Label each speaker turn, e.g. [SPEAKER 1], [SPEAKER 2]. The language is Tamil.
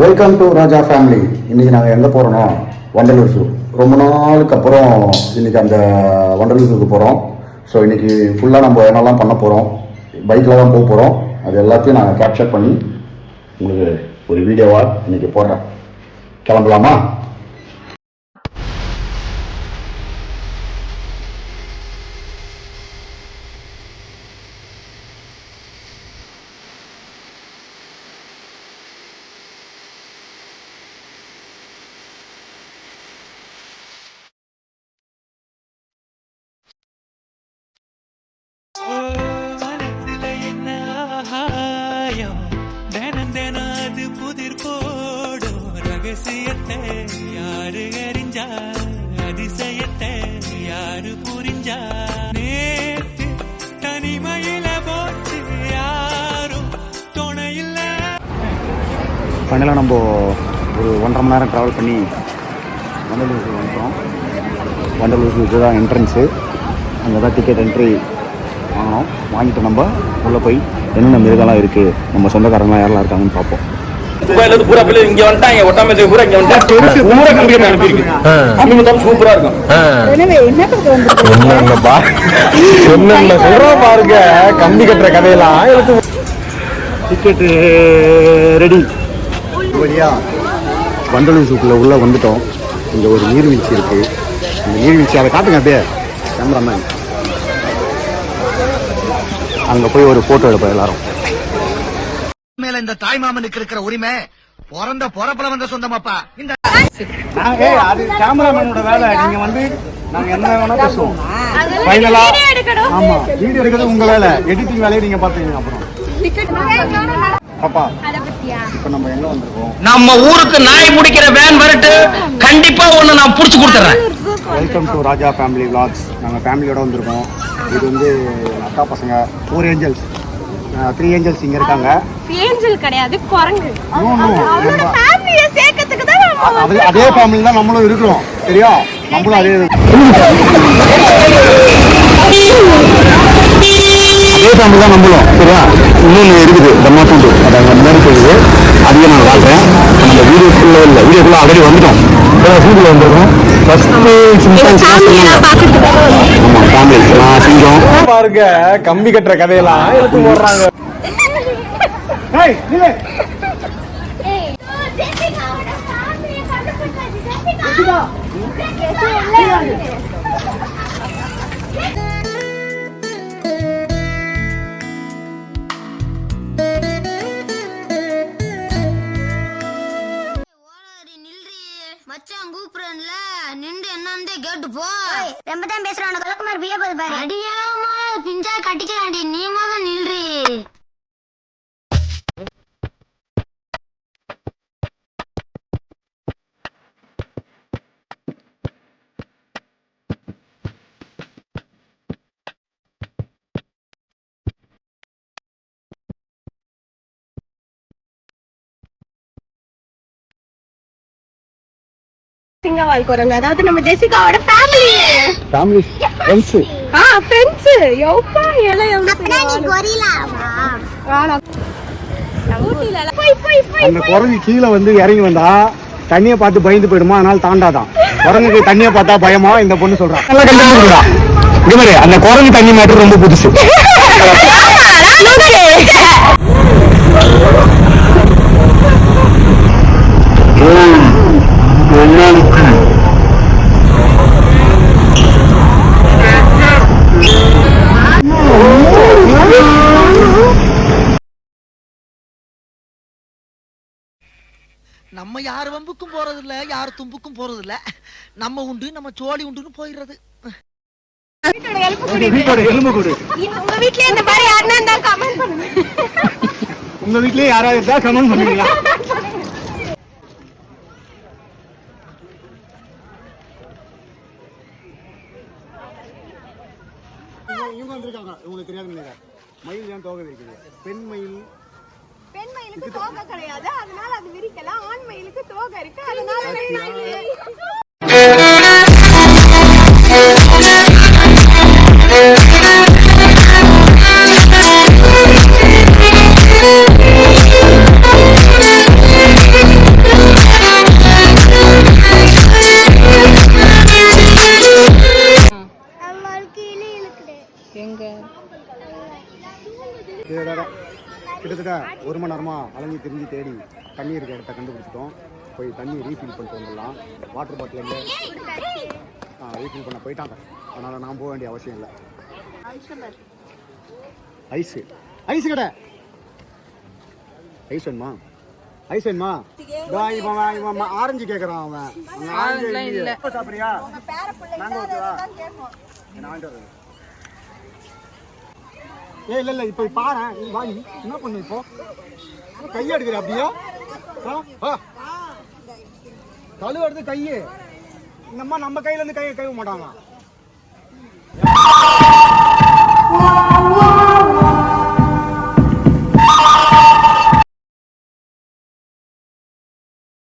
[SPEAKER 1] Welcome to Raja family. இன்றைக்கி நாங்கள் எங்கே போகிறோன்னா வண்டலூர் ஜூ. ரொம்ப நாளுக்கு அப்புறம் இன்றைக்கி அந்த வண்டலூர் ஜூக்கு போகிறோம். ஸோ இன்றைக்கி ஃபுல்லாக நம்ம என்னெல்லாம் பண்ண போகிறோம், பைக்கில் தான் போக போகிறோம். அது எல்லாத்தையும் நாங்கள் கேப்சர் பண்ணி உங்களுக்கு ஒரு வீடியோவாக இன்றைக்கி போடுறேன். கிளம்பலாமா?
[SPEAKER 2] ரகசியத்தை யாரு அறிஞ்சா, அதிசயத்தை யாரு புரிஞ்சா, நேத்து தனிமையில போச்சு யாரும் துணையில்ல.
[SPEAKER 1] ஃபைனலாக நம்ம ஒரு 1.5 மணி நேரம் ட்ராவல் பண்ணி வண்டலூர் ஜூ வந்துட்டோம். வண்டலூர் ஜூ தான் என்ட்ரன்ஸு. அங்கே தான் டிக்கெட் என்ட்ரி வாங்கினோம். வாங்கிட்டு நம்ம உள்ளே போய் என்னென்ன மிருகம்லாம் இருக்குது, நம்ம சொந்தக்காரங்களாம் யாரெல்லாம் இருக்காங்கன்னு பார்ப்போம்.
[SPEAKER 3] பூரா பிள்ளை இங்க வந்துட்டாங்க, ஒட்டாமத்துக்கு பூரா இங்க வந்துட்டாங்க. சூப்பரா இருக்கும். பாருங்க, கம்பி கட்டுற கதையெல்லாம்.
[SPEAKER 1] Ticket ready. வழியா வண்டலூர் ஜூக்குள்ள உள்ளே வந்துட்டோம். இங்கே ஒரு நீர்வீழ்ச்சி இருக்குது. இந்த நீர்வீழ்ச்சி அதை காட்டுங்க அப்படியே கேமராமேன். அங்கே போய் ஒரு ஃபோட்டோ எடுப்போம் எல்லாரும்.
[SPEAKER 4] மேல இந்த தாய் மாமனுக்கு இருக்கிற உரிமை பிறந்த பொறப்பல வந்த சொந்தமாப்பா. இந்த
[SPEAKER 1] அது கேமராமேனோட வேலை. நீங்க வந்து நாங்க என்ன வேணா பேசுவோம். ஃபைனலா ஆமா, வீடியோ எடுக்கிறது உங்க வேலை. எடிட்டிங் வேலையை நீங்க பாத்துக்கீங்க. அப்புறம் பாப்பா, இப்ப நம்ம எங்க வந்திருக்கோம்?
[SPEAKER 3] நம்ம ஊருக்கு நாய் முடிக்கிற வேன் வரட்டு, கண்டிப்பா ஒண்ணு நான் புடிச்சு கொடுத்துறேன்.
[SPEAKER 1] Welcome to Raja family vlogs. நாங்க ஃபேமிலியோட வந்திருக்கோம். இது வந்து அக்கா பசங்க 4 ஏஞ்சல்ஸ், 3 ஏஞ்சல்ஸ் இங்க இருக்காங்க.
[SPEAKER 5] ஏஞ்சல் கிடையாது, குரங்கு.
[SPEAKER 1] அவங்களோட
[SPEAKER 5] ஃபேமிலியை சேர்க்கிறதுக்கு தான்
[SPEAKER 1] அதே ஃபேமிலி தான் நம்மளும் இருக்கிறோம். சரியா? நம்மளும் அதே ஃபேமிலி தான் நம்மளும். சரியா? இன்னொன்று இருக்குது தம்மாத்தூண்டு, அது அங்கே முன்னாடி போகுது. அதையும் நான் காட்டுறேன். நம்ம வீடியோக்குள்ள இல்லை, வீடியோக்குள்ள ஆல்ரெடி வந்துட்டோம். வீடியோ வந்துருக்கோம்.
[SPEAKER 3] பாருங்க, கம்பி கட்டுற கதையெல்லாம் எடுத்து போடுறாங்க.
[SPEAKER 6] மச்சான் கூப்பிடுறேன்ல, நின்று என்னன்னு கேட்டு போ. ரொம்ப தான் பேசுறான். கலக்குமார் விய போது பாரு. அடியாமா பிஞ்சா கட்டிக்கலாண்டி, நீ முதல்ல நில்றி.
[SPEAKER 5] சிங்கவால் குரங்கு, அதாவது நம்ம ஜெசிகாவோட ஃபேமிலி ஃப்ரெண்ட்ஸ். யோப்பா எல்லாம்
[SPEAKER 6] அப்பனா நீ கொரிலாவா?
[SPEAKER 1] அந்த குரங்கு கீழே வந்து இறங்கி வந்தா தண்ணியை பார்த்து பயந்து போயிடுமா, அதனால தாண்டாதான். குரங்குக்கு தண்ணியை பார்த்தா பயமா இந்த பொண்ணு சொல்றான். இது மாதிரி அந்த குரங்கு தண்ணி மேட்டர் ரொம்ப புதுசு.
[SPEAKER 4] நம்ம யார் வம்புக்கும் போறது இல்ல, யார் தும்புக்கும் போறது இல்ல. நம்ம உண்டு, நம்ம சோழி உண்டுன்னு போயிடுறது.
[SPEAKER 5] உங்க வீட்லயே இந்த மாதிரி யாருன்னா இருந்தா கமெண்ட் பண்ணுங்க.
[SPEAKER 1] உங்க வீட்லயே யாராவது இருந்தா கமெண்ட் பண்ணுவீங்களா? இவங்க வந்திருக்காங்க, உங்களுக்கு தெரியாது. மயில் ஏன் தோகை இருக்குது? பெண் மயில்.
[SPEAKER 5] பெண் மயிலுக்கு தோகை கிடையாது, அதனால அது விரிக்கலாம். ஆண் மயிலுக்கு தோகை இருக்கு, அதனால
[SPEAKER 7] கிட்டத்தட்ட 1 மணி நேரமாக அலைஞ்சி திரிஞ்சு தேடி தண்ணி இருக்க இடத்த கண்டுபிடிச்சிட்டோம். போய் தண்ணி ரீஃபில் பண்ணிட்டு வந்துடலாம். வாட்டர் பாட்டிலேருந்து ரீஃபில் பண்ண போயிட்டாங்க. அதனால் நான் போக வேண்டிய அவசியம் இல்லை. ஐஸு ஐஸு கடை ஐஸ் வேணுமா? ஐஸ் வேணுமா? இவன் ஆரஞ்சு கேட்குறான். அவன் சாப்பிட்றியா? நாங்கள் ஓகேவா? நான் வாங்கிட்டு வரேன். இல்லை இப்போ பாரு, நீ வாங்கி என்ன பண்ணு? இப்போ கையை எடுக்கிற அப்படியா? கழுவு எடுத்து கையை நம்ம கையிலேருந்து கழுவ மாட்டாங்க.